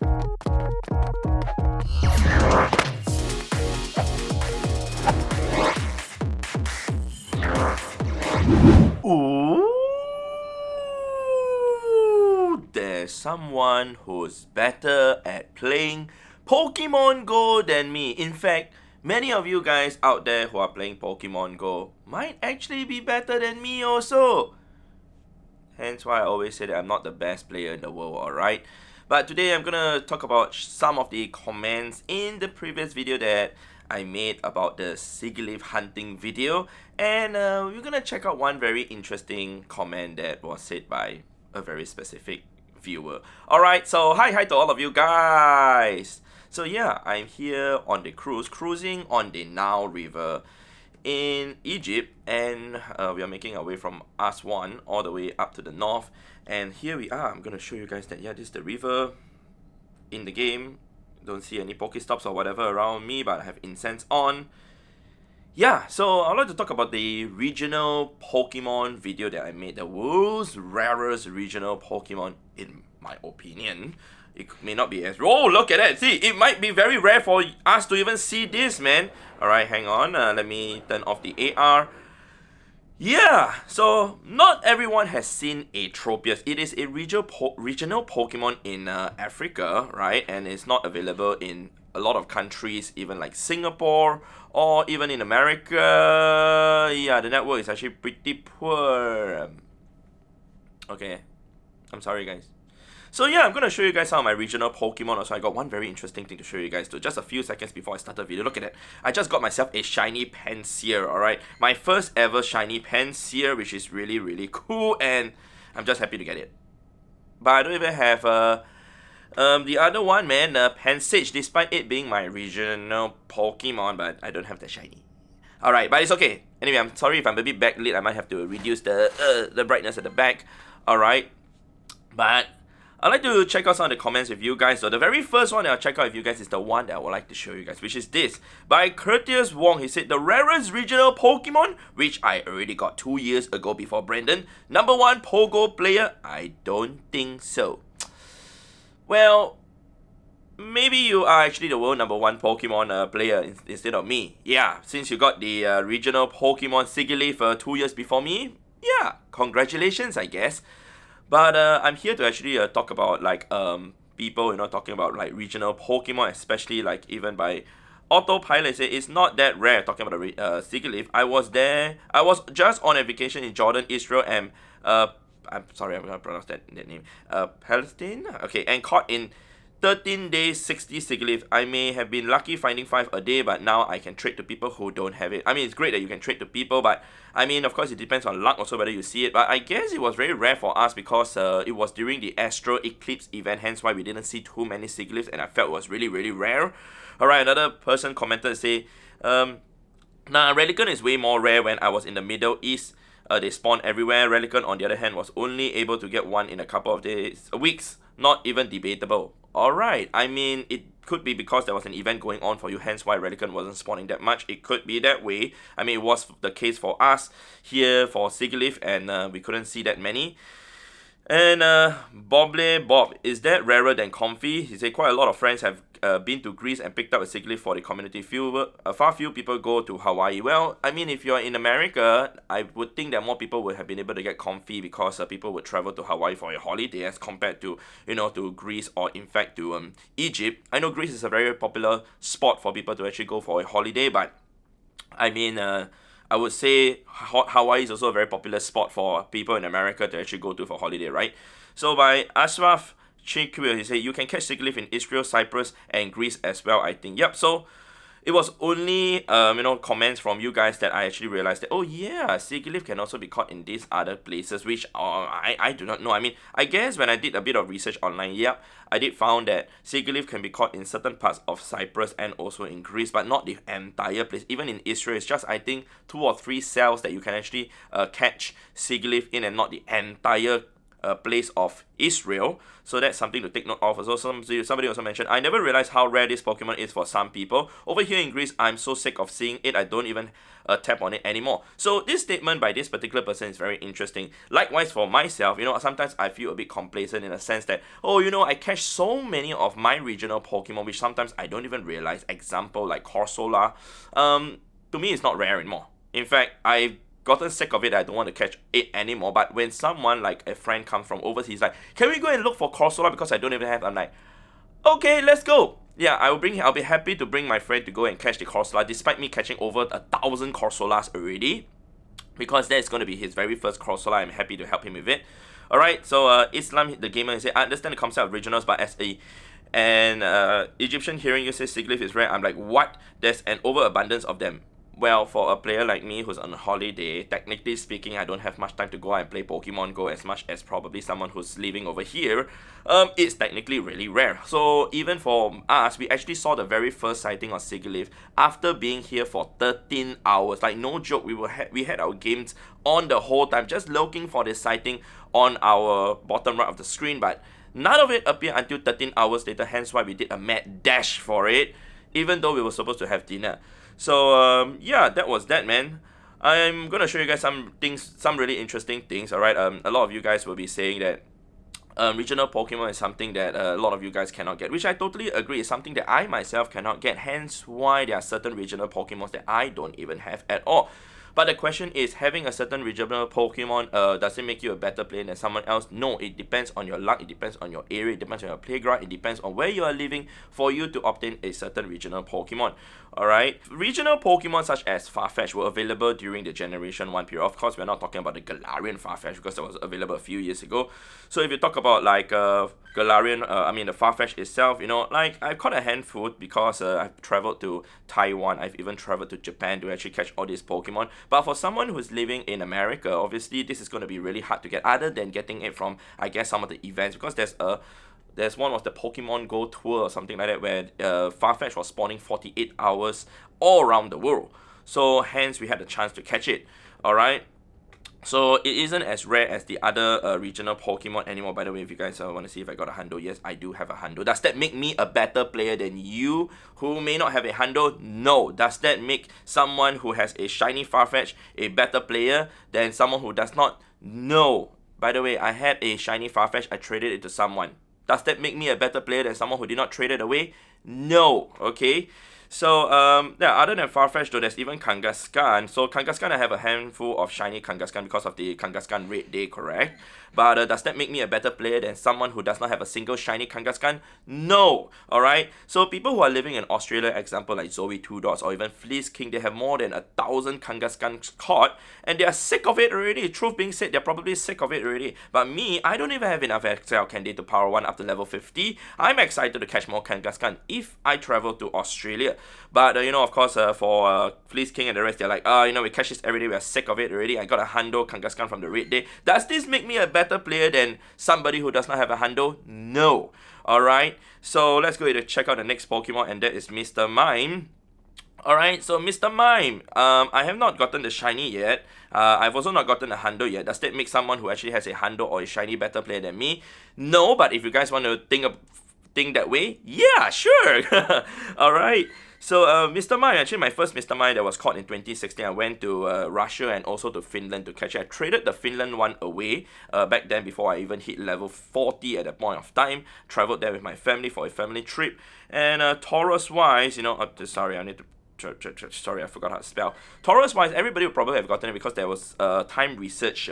Ooh, there's someone who's better at playing Pokemon GO than me. In fact, many of you guys out there who are playing Pokemon GO might actually be better than me also. Hence why I always say that I'm not the best player in the world, alright? But today I'm gonna talk about some of the comments in the previous video that I made about the Sigilyph hunting video, and we're gonna check out one very interesting comment that was said by a very specific viewer. Alright, so hi to all of you guys! So yeah, I'm here on the cruising on the Nile River in Egypt, and we are making our way from Aswan all the way up to the north, and here we are. I'm gonna show you guys that, yeah, this is the river in the game. Don't see any Pokestops or whatever around me, but I have incense on. Yeah, so I'd like to talk about the regional Pokemon video that I made, the world's rarest regional Pokemon, in my opinion. It may not be as... Oh, look at that! See, it might be very rare for us to even see this, man. Alright, hang on. Let me turn off the AR. Yeah, so not everyone has seen Atropius. It is a regional Pokemon in Africa, right? And it's not available in a lot of countries, even like Singapore or even in America. Yeah, the network is actually pretty poor. Okay, I'm sorry guys. So yeah, I'm going to show you guys some of my regional Pokemon. Also, I got one very interesting thing to show you guys too. Just a few seconds before I start the video. Look at that. I just got myself a shiny Pansear, alright? My first ever shiny Pansear, which is really, really cool. And I'm just happy to get it. But I don't even have the other one, man. Pansage, despite it being my regional Pokemon. But I don't have the shiny. Alright, but it's okay. Anyway, I'm sorry if I'm a bit backlit. I might have to reduce the brightness at the back. Alright. But I'd like to check out some of the comments with you guys. So the very first one that I'll check out with you guys is the one that I would like to show you guys, which is this. By Curtius Wong. He said, the rarest regional Pokemon, which I already got 2 years ago before Brandon. Number 1 Pogo player? I don't think so. Well, maybe you are actually the world number 1 Pokemon player instead of me. Yeah, since you got the regional Pokemon Sigilyph 2 years before me. Yeah, congratulations, I guess. But I'm here to actually talk about like people, talking about like regional Pokemon, especially like even by Autopilot. Say it's not that rare. Talking about the Sigilyph, I was just on a vacation in Jordan, Israel, and I'm sorry, I'm gonna pronounce that name. Palestine. Okay, and caught in 13 days, 60 Sigilyph. I may have been lucky finding 5 a day, but now I can trade to people who don't have it. I mean, it's great that you can trade to people, but I mean, of course, it depends on luck also whether you see it. But I guess it was very rare for us because it was during the Astro Eclipse event, hence why we didn't see too many Sigilyphs, and I felt it was really, really rare. Alright, another person commented and say, nah, Relican is way more rare. When I was in the Middle East, they spawn everywhere. Relican, on the other hand, was only able to get one in a couple of weeks. Not even debatable. Alright, I mean, it could be because there was an event going on for you, hence why Relican wasn't spawning that much. It could be that way. I mean, it was the case for us here for Sigilyph, and we couldn't see that many. And Bob, is that rarer than Comfy? He said quite a lot of friends have been to Greece and picked up a Sigilyph for the community. Far few people go to Hawaii. Well, I mean, if you're in America, I would think that more people would have been able to get Comfy because people would travel to Hawaii for a holiday as compared to, to Greece or in fact to Egypt. I know Greece is a very popular spot for people to actually go for a holiday, but I mean, I would say Hawaii is also a very popular spot for people in America to actually go to for holiday, right? So by Ashraf Chikwe, he said, you can catch Sigilyph in Israel, Cyprus, and Greece as well, I think. Yep, so it was only, comments from you guys that I actually realized that, oh yeah, Sigilyph can also be caught in these other places, which I do not know. I mean, I guess when I did a bit of research online, yep, I did found that Sigilyph can be caught in certain parts of Cyprus and also in Greece, but not the entire place. Even in Israel, it's just, I think, 2 or 3 cells that you can actually catch Sigilyph in, and not the entire place of Israel. So that's something to take note of. Also, somebody also mentioned, I never realized how rare this Pokemon is for some people. Over here in Greece, I'm so sick of seeing it, I don't even tap on it anymore. So this statement by this particular person is very interesting. Likewise for myself, sometimes I feel a bit complacent in a sense that, I catch so many of my regional Pokemon, which sometimes I don't even realize. Example like Corsola, to me it's not rare anymore. In fact, I've gotten sick of it. I don't want to catch it anymore. But when someone like a friend comes from overseas, like, can we go and look for Corsola because I don't even have? I'm like, okay, let's go. Yeah, I'll be happy to bring my friend to go and catch the Corsola, despite me catching over 1,000 Corsolas already, because that is going to be his very first Corsola. I'm happy to help him with it. Alright, so Islam the gamer said, I understand the concept of regionals, but as an Egyptian hearing you say Sigilyph is rare, I'm like, what? There's an overabundance of them. Well, for a player like me who's on holiday, technically speaking, I don't have much time to go and play Pokemon Go as much as probably someone who's living over here. It's technically really rare. So even for us, we actually saw the very first sighting of Sigilyph after being here for 13 hours. Like, no joke, we had our games on the whole time, just looking for this sighting on our bottom right of the screen, but none of it appeared until 13 hours later, hence why we did a mad dash for it, even though we were supposed to have dinner. So, yeah, that was that, man. I'm gonna show you guys some things, some really interesting things, alright? A lot of you guys will be saying that regional Pokemon is something that a lot of you guys cannot get, which I totally agree is something that I myself cannot get, hence why there are certain regional Pokemons that I don't even have at all. But the question is, having a certain regional Pokemon, does it make you a better player than someone else? No, it depends on your luck, it depends on your area, it depends on your playground, it depends on where you are living for you to obtain a certain regional Pokemon. Alright, regional Pokemon such as Farfetch were available during the Generation 1 period. Of course, we're not talking about the Galarian Farfetch because that was available a few years ago. So if you talk about like Galarian, the Farfetch itself, like I've caught a handful because I've traveled to Taiwan, I've even traveled to Japan to actually catch all these Pokemon. But for someone who's living in America, obviously this is going to be really hard to get, other than getting it from, I guess, some of the events, because there's one of the Pokemon GO tour or something like that where Farfetch was spawning 48 hours all around the world. So hence we had the chance to catch it. Alright. So it isn't as rare as the other regional Pokemon anymore. By the way, if you guys want to see if I got a hundo, yes, I do have a hundo. Does that make me a better player than you who may not have a hundo? No. Does that make someone who has a shiny Farfetch a better player than someone who does not? No. By the way, I had a shiny Farfetch, I traded it to someone. Does that make me a better player than someone who did not trade it away? No. Okay. So, other than Farfetch though, there's even Kangaskhan. So, Kangaskhan, I have a handful of shiny Kangaskhan because of the Kangaskhan raid day, correct? But does that make me a better player than someone who does not have a single shiny Kangaskhan? No! Alright? So, people who are living in Australia, example like Zoe 2 Dots or even Fleece King, they have more than 1,000 Kangaskhan caught and they are sick of it already. Truth being said, they're probably sick of it already. But me, I don't even have enough XL candy to power 1 up to level 50. I'm excited to catch more Kangaskhan if I travel to Australia. But, of course, for Fleece King and the rest, they're like, we catch this every day, we're sick of it already. I got a hundo Kangaskhan from the raid day. Does this make me a better player than somebody who does not have a hundo? No. Alright, so let's go ahead and check out the next Pokemon, and that is Mr. Mime. Alright, so Mr. Mime, I have not gotten the shiny yet. I've also not gotten a hundo yet. Does that make someone who actually has a hundo or a shiny better player than me? No, but if you guys want to think that way, yeah, sure. Alright. So, Mr. Mime, actually my first Mr. Mime that was caught in 2016, I went to Russia and also to Finland to catch it. I traded the Finland one away back then before I even hit level 40 at that point of time. Traveled there with my family for a family trip. And Taurus-wise, sorry, I need to... Sorry, I forgot how to spell. Taurus-wise, everybody would probably have gotten it because there was a time research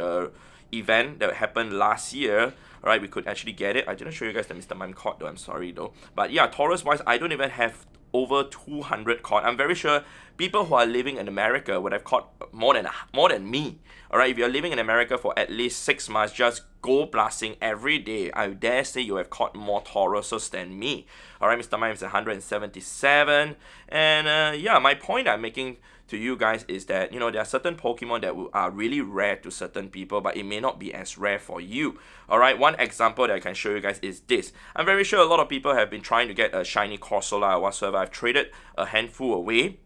event that happened last year. Alright, we could actually get it. I didn't show you guys the Mr. Mime caught though, I'm sorry though. But yeah, Taurus-wise, I don't even have over 200 caught. I'm very sure people who are living in America would have caught more than me. Alright, if you're living in America for at least 6 months, just go blasting every day, I dare say you have caught more Tauruses than me. Alright, Mr. Mime is 177. And yeah, my point I'm making to you guys is that, there are certain Pokemon that are really rare to certain people, but it may not be as rare for you. Alright, one example that I can show you guys is this. I'm very sure a lot of people have been trying to get a shiny Corsola or whatsoever. I've traded a handful away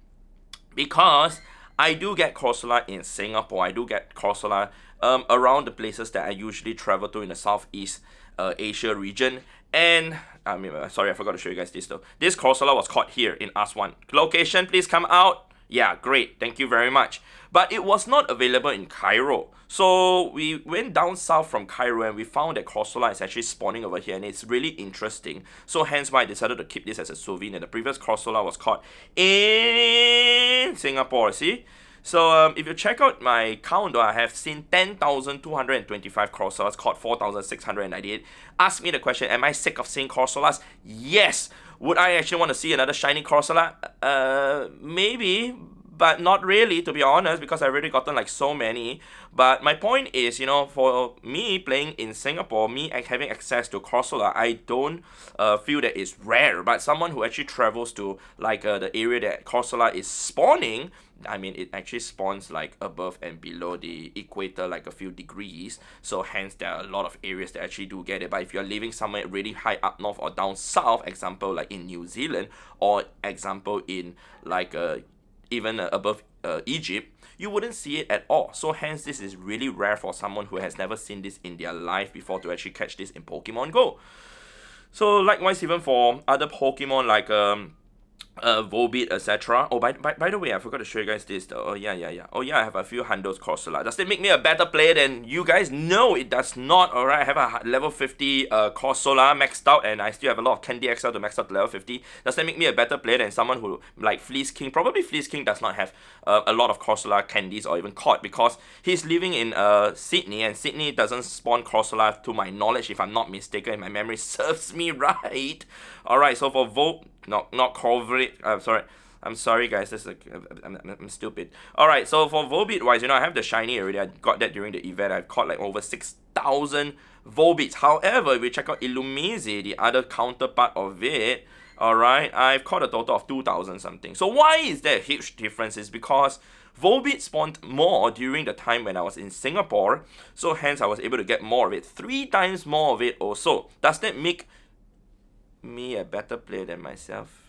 because I do get Corsola in Singapore. I do get Corsola around the places that I usually travel to in the Southeast Asia region. And sorry, I forgot to show you guys this though. This Corsola was caught here in US1. Location, please come out. Yeah, great. Thank you very much. But it was not available in Cairo. So we went down south from Cairo and we found that Corsola is actually spawning over here, and it's really interesting. So hence why I decided to keep this as a souvenir. The previous Corsola was caught in Singapore, see? So if you check out my count, I have seen 10,225 Corsolas, caught 4,698. Ask me the question, am I sick of seeing Corsolas? Yes. Would I actually want to see another shiny Corsola? Maybe, but not really, to be honest, because I've already gotten like so many. But my point is, you know, for me playing in Singapore, me having access to Corsola, I don't feel that it's rare. But someone who actually travels to like the area that Corsola is spawning, I mean, it actually spawns like above and below the equator, like a few degrees. So hence, there are a lot of areas that actually do get it. But if you're living somewhere really high up north or down south, example like in New Zealand, or example in like even above Egypt, you wouldn't see it at all. So hence, this is really rare for someone who has never seen this in their life before to actually catch this in Pokemon Go. So likewise, even for other Pokemon like Volbeat, etc. Oh, by the way, I forgot to show you guys this though. Oh yeah. Oh yeah, I have a few Hundos Corsola. Does it make me a better player than you guys? No, it does not. Alright, I have a level 50 Corsola maxed out, and I still have a lot of Candy XL to max out to level 50. Does that make me a better player than someone who, like Fleece King? Probably Fleece King does not have a lot of Corsola candies or even caught, because he's living in Sydney, and Sydney doesn't spawn Corsola to my knowledge, if I'm not mistaken, if my memory serves me right. Alright, so for not Corvid, I'm sorry guys, this is I'm stupid. Alright, so for Volbeat wise, you know, I have the shiny already. I got that during the event. I've caught like over 6,000 Volbeats. However, if we check out Illumise, the other counterpart of it, alright, I've caught a total of 2,000 something. So why is there a huge difference? Is because Volbeat spawned more during the time when I was in Singapore, so hence I was able to get more of it, 3 times more of it also. Does that make me a better player than myself?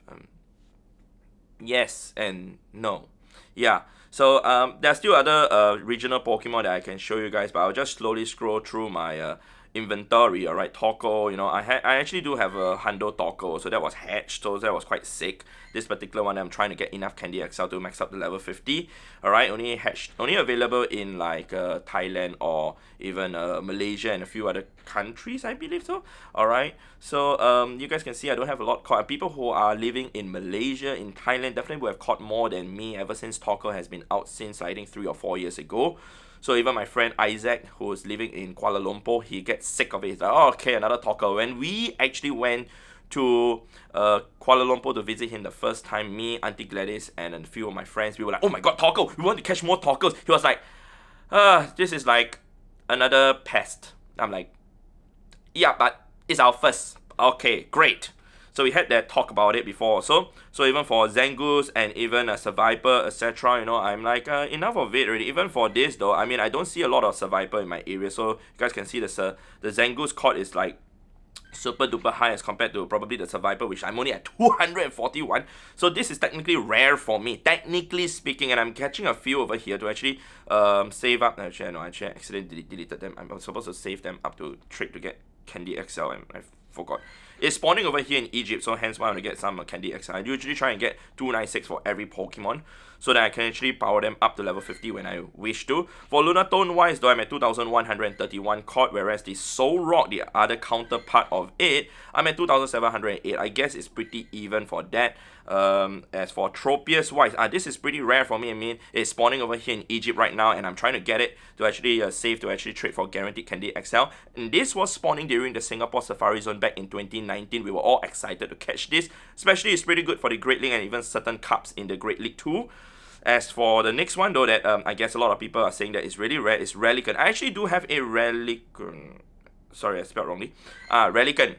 Yes and no. Yeah, so there's still other regional Pokemon that I can show you guys, but I'll just slowly scroll through my inventory. Alright, Torkoal, you know, I actually do have a Hundo Torkoal, so that was hatched, so that was quite sick. This particular one, I'm trying to get enough Candy XL to max up to level 50. Alright, only available in like Thailand or even Malaysia and a few other countries, I believe so. Alright, so you guys can see I don't have a lot caught. People who are living in Malaysia, in Thailand, definitely would have caught more than me ever since Torkoal has been out since I think 3 or 4 years ago. So even my friend Isaac, who is living in Kuala Lumpur, he gets sick of it. He's like, oh, okay, another Torkoal. When we actually went to Kuala Lumpur to visit him the first time, me, Auntie Gladys, and a few of my friends, we were like, oh my god, Torkoal, we want to catch more Torkoals. He was like, this is like another pest. I'm like, yeah, but it's our first. Okay, great. So we had that talk about it before also. So even for Zangoose and even a Seviper, etc., you know, I'm like, enough of it already. Even for this though, I mean, I don't see a lot of Seviper in my area. So you guys can see the Zangoose caught is like super duper high as compared to probably the Seviper, which I'm only at 241. So this is technically rare for me, technically speaking, and I'm catching a few over here to actually save up. Actually, no, I accidentally deleted them. I'm supposed to save them up to trade to get Candy XL, and I forgot. It's spawning over here in Egypt, so hence why I want to get some Candy XL. I usually try and get 296 for every Pokemon, so that I can actually power them up to level 50 when I wish to. For Lunatone wise though, I'm at 2,131 caught, whereas the Soul Rock, the other counterpart of it, I'm at 2,708. I guess it's pretty even for that. As for Tropius wise, this is pretty rare for me. I mean, it's spawning over here in Egypt right now, and I'm trying to get it to actually save to actually trade for guaranteed Candy XL. And this was spawning during the Singapore Safari Zone back in 2019. We were all excited to catch this, especially it's pretty good for the Great League and even certain cups in the Great League too. As for the next one though, that I guess a lot of people are saying that it's really rare, is Relican. I actually do have a Relican. Sorry, I spelled wrongly. Relican.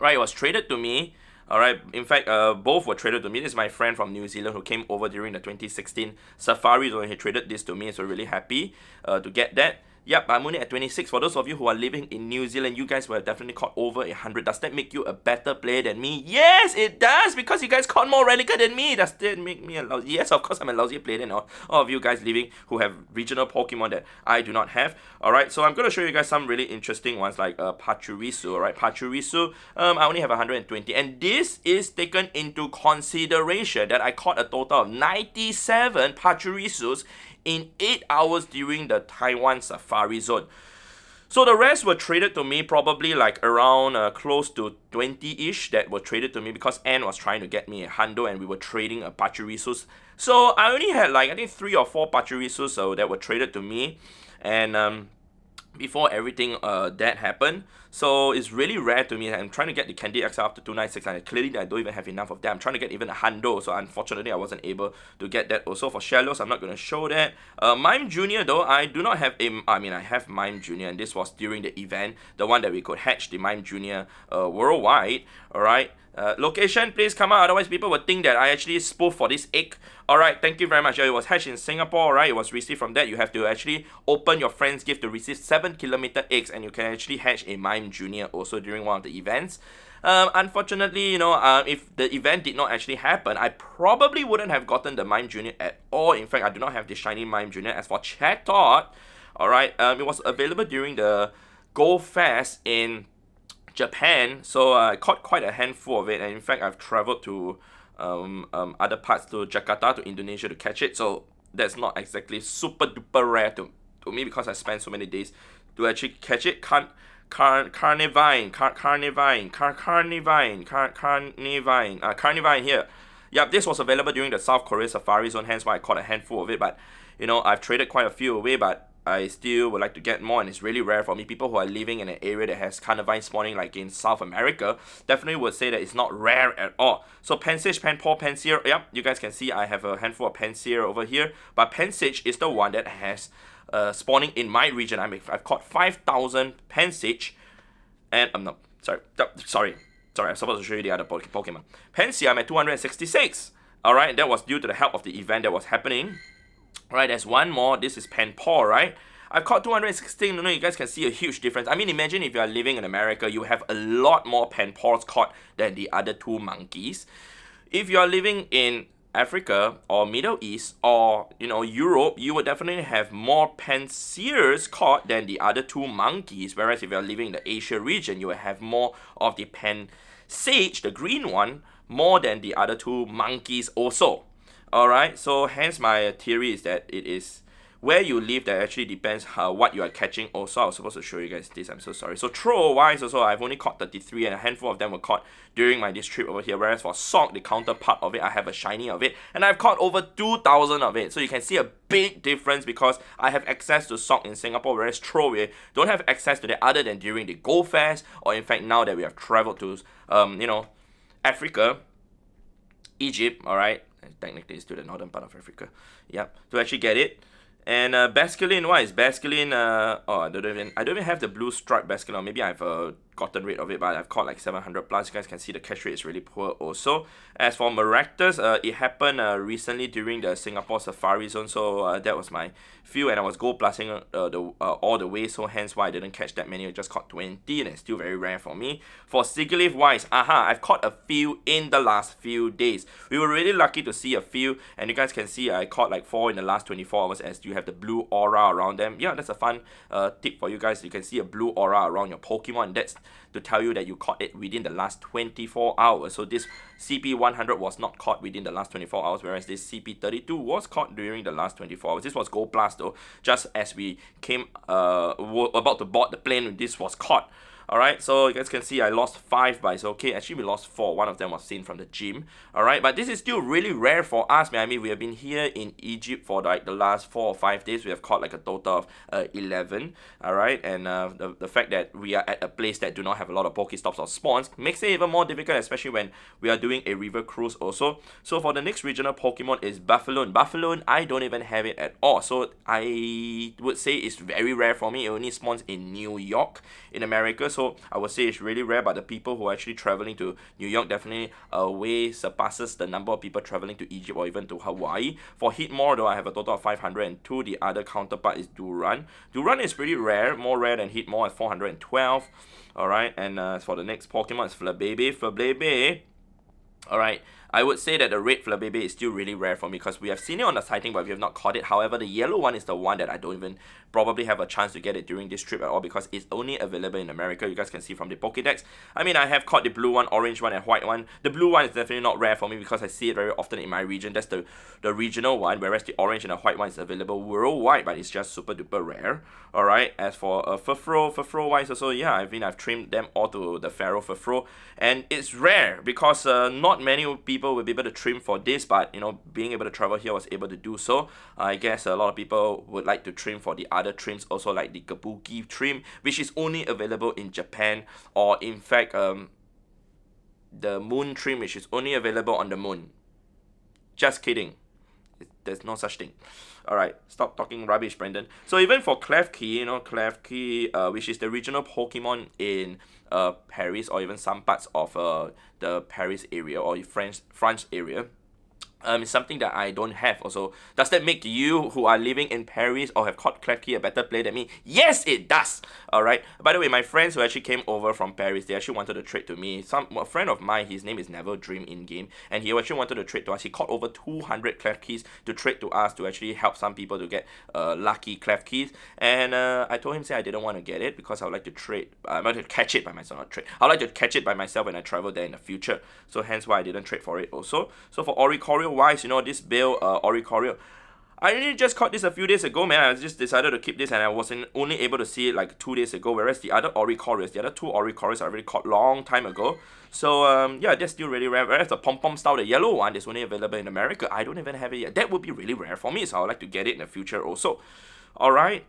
Right, it was traded to me. Alright, in fact, both were traded to me. This is my friend from New Zealand who came over during the 2016 Safari Zone. He traded this to me, so really happy to get that. Yep, I'm only at 26. For those of you who are living in New Zealand, you guys will have definitely caught over 100. Does that make you a better player than me? Yes, it does, because you guys caught more Relica than me. Does that make me a lousy? Yes, of course I'm a lousier player than all of you guys living who have regional Pokemon that I do not have. Alright, so I'm going to show you guys some really interesting ones like Pachirisu. Alright, Pachirisu, I only have 120. And this is taken into consideration that I caught a total of 97 Pachirisus in 8 hours during the Taiwan Safari Zone. So the rest were traded to me probably like around close to 20-ish that were traded to me because Anne was trying to get me a hundo and we were trading a Pachirisus. So I only had like I think 3 or 4 Pachirisus that were traded to me, and before everything that happened. So it's really rare to me. I'm trying to get the Candy XL up to 296 and clearly I don't even have enough of that. I'm trying to get even a hundo, so unfortunately I wasn't able to get that also. For Shellos, I'm not going to show that. Mime Jr. though, I do not have I have Mime Jr. and this was during the event, the one that we could hatch the Mime Jr. Worldwide. Alright. Location, please come out, otherwise people would think that I actually spoofed for this egg. Alright, thank you very much. It was hatched in Singapore, right? It was received from that. You have to actually open your friend's gift to receive 7-kilometer eggs, and you can actually hatch a Mime Jr. also during one of the events. Unfortunately, if the event did not actually happen, I probably wouldn't have gotten the Mime Jr. at all. In fact, I do not have the shiny Mime Jr. As for Chatot, alright, it was available during the Go Fest in Japan, so I caught quite a handful of it, and in fact I've traveled to other parts, to Jakarta, to Indonesia to catch it, so that's not exactly super duper rare to me because I spent so many days to actually catch it. Carnivine here. Yep, this was available during the South Korea Safari Zone, hence why I caught a handful of it, but I've traded quite a few away, but I still would like to get more, and it's really rare for me. People who are living in an area that has Carnivine spawning like in South America definitely would say that it's not rare at all. So Pensage, Panpour, Penseer, yep, you guys can see I have a handful of Penseer over here, but Pensage is the one that has spawning in my region. I've caught 5,000 Pensage, and I'm not, sorry, I'm supposed to show you the other Pokemon. Penseer, I'm at 266, alright, that was due to the help of the event that was happening. Right, there's one more. This is Panpour, right? I've caught 216. You guys can see a huge difference. I mean, imagine if you are living in America, you have a lot more Panpours caught than the other two monkeys. If you are living in Africa or Middle East or Europe, you would definitely have more Penseers caught than the other two monkeys. Whereas if you are living in the Asia region, you will have more of the Pensage, the green one, more than the other two monkeys also. Alright, so hence my theory is that it is where you live that actually depends what you are catching also. I was supposed to show you guys this, I'm so sorry. So throw wise also, I've only caught 33 and a handful of them were caught during this trip over here. Whereas for Sock, the counterpart of it, I have a shiny of it. And I've caught over 2,000 of it. So you can see a big difference because I have access to Sock in Singapore, whereas Throw, we don't have access to that other than during the Go Fest, or in fact now that we have traveled to, Africa, Egypt, alright. Technically it's to the northern part of Africa, yep, to actually get it. And Basculin, why is Basculin, I don't even have the blue stripe Basculin, or maybe I've gotten rid of it, but I've caught like 700 plus. You guys can see the catch rate is really poor also. As for Maractus, it happened recently during the Singapore Safari Zone, so that was my few, and I was gold plusing all the way, so hence why I didn't catch that many. I just caught 20, and it's still very rare for me. For Sigilyph wise, I've caught a few in the last few days. We were really lucky to see a few, and you guys can see I caught like 4 in the last 24 hours as you have the blue aura around them. Yeah, that's a fun tip for you guys. You can see a blue aura around your Pokemon, and that's to tell you that you caught it within the last 24 hours. So this CP100 was not caught within the last 24 hours, whereas this CP32 was caught during the last 24 hours. This was Gold Plus though. Just as we came were about to board the plane, this was caught. Alright, so you guys can see I lost 5, but it's okay. Actually, we lost 4. One of them was seen from the gym. Alright, but this is still really rare for us, man. I mean, we have been here in Egypt for like the last 4 or 5 days. We have caught like a total of 11. Alright, and the fact that we are at a place that do not have a lot of Pokestops or spawns makes it even more difficult, especially when we are doing a river cruise also. So for the next regional Pokemon is Buffaloon. Buffaloon, I don't even have it at all. So I would say it's very rare for me. It only spawns in New York in America. So also, I would say it's really rare, but the people who are actually traveling to New York definitely way surpasses the number of people traveling to Egypt or even to Hawaii. For Hitmore, though, I have a total of 502. The other counterpart is Duran. Duran is pretty rare, more rare than Hitmore at 412. Alright, and for the next Pokemon, it's Flabebe. Alright, I would say that the red Flabebe is still really rare for me because we have seen it on the sighting but we have not caught it. However, the yellow one is the one that I don't even probably have a chance to get it during this trip at all because it's only available in America. You guys can see from the Pokédex. I mean, I have caught the blue one, orange one, and white one. The blue one is definitely not rare for me because I see it very often in my region. That's the regional one, whereas the orange and the white one is available worldwide, but it's just super duper rare. Alright, as for Furfro wise also, yeah, I've trimmed them all to the Pharaoh Furfro, and it's rare because not many people will be able to trim for this, but you know, being able to travel here, I was able to do so. I guess a lot of people would like to trim for the other trims also, like the Kabuki trim, which is only available in Japan, or in fact the moon trim, which is only available on the moon. Just kidding, there's no such thing. Alright, stop talking rubbish, Brandon. So even for Klefki, you know, Klefki, which is the regional Pokemon in Paris, or even some parts of the Paris area or France area, it's something that I don't have also. Does that make you who are living in Paris or have caught Klefki a better player than me? Yes, it does. Alright. By the way, my friends who actually came over from Paris, they actually wanted to trade to me. A friend of mine, his name is Never Dream in game, and he actually wanted to trade to us. He caught over 200 Klefkis to trade to us to actually help some people to get lucky Klefkis. And I told him, say I didn't want to get it because I would like to trade. I want to catch it by myself, not trade. I would like to catch it by myself when I travel there in the future. So hence why I didn't trade for it also. So for Oricorio wise, you know, this bill, Oricorio, I really just caught this a few days ago, man. I just decided to keep this and I wasn't only able to see it like 2 days ago, whereas the other Oricorios, the other two Oricorios I already caught long time ago. So yeah, that's still really rare. Whereas the Pom-Pom style, the yellow one, is only available in America. I don't even have it yet. That would be really rare for me, so I would like to get it in the future also. Alright.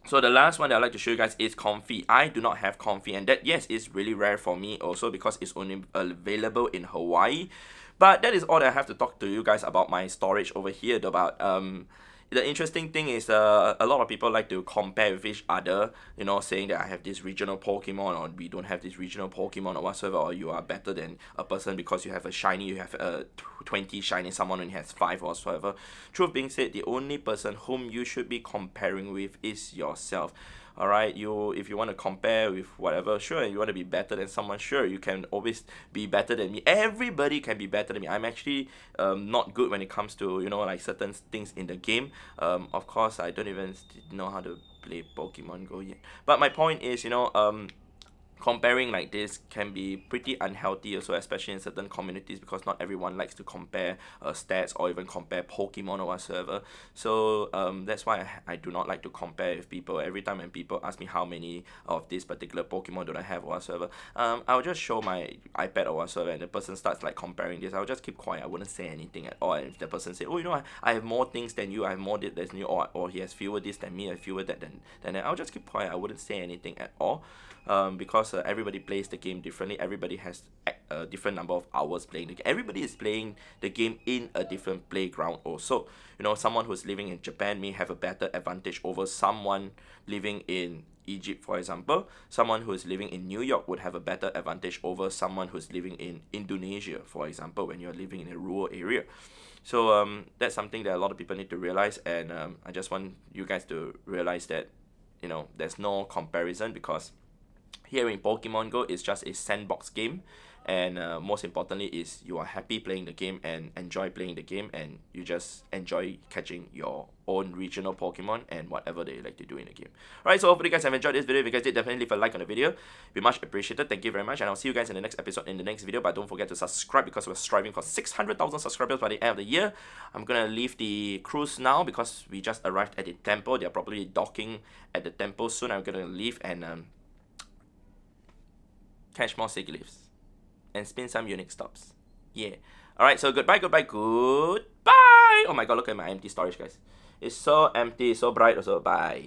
So the last one that I'd like to show you guys is Comfy. I do not have Comfy, and that, yes, is really rare for me also because it's only available in Hawaii. But that is all that I have to talk to you guys about my storage over here. About the interesting thing is a lot of people like to compare with each other, you know, saying that I have this regional Pokemon or we don't have this regional Pokemon or whatsoever, or you are better than a person because you have a shiny, you have 20 shiny, someone only has 5 or whatsoever. Truth being said, the only person whom you should be comparing with is yourself. Alright, if you want to compare with whatever, sure, you want to be better than someone, sure, you can always be better than me. Everybody can be better than me. I'm actually not good when it comes to, you know, like certain things in the game. Of course, I don't even know how to play Pokemon GO yet. But my point is, you know, comparing like this can be pretty unhealthy also, especially in certain communities, because not everyone likes to compare stats or even compare Pokemon or whatsoever. So that's why I do not like to compare with people. Every time when people ask me how many of this particular Pokemon do I have or whatsoever, I'll just show my iPad or whatsoever, and the person starts like comparing this, I'll just keep quiet. I wouldn't say anything at all. And if the person say, oh, you know, I have more things than you, I have more this than you, or he has fewer this than me, and fewer that than that, I'll just keep quiet. I wouldn't say anything at all. Because everybody plays the game differently. Everybody has a different number of hours playing the game. Everybody is playing the game in a different playground also. You know, someone who's living in Japan may have a better advantage over someone living in Egypt, for example. Someone who is living in New York would have a better advantage over someone who's living in Indonesia, for example, when you're living in a rural area. So that's something that a lot of people need to realize, and I just want you guys to realize that, you know, there's no comparison, because here in Pokemon GO, it's just a sandbox game, and most importantly is you are happy playing the game and enjoy playing the game, and you just enjoy catching your own regional Pokemon and whatever they like to do in the game. Alright, so hopefully you guys have enjoyed this video. If you guys did, definitely leave a like on the video. It'd be much appreciated. Thank you very much, and I'll see you guys in the next episode, in the next video. But don't forget to subscribe, because we're striving for 600,000 subscribers by the end of the year. I'm gonna leave the cruise now because we just arrived at the temple. They're probably docking at the temple soon. I'm gonna leave and catch more Sigilyphs and spin some unique stops. Yeah. Alright, so goodbye. Oh my god, look at my empty storage, guys. It's so empty, so bright also. Bye.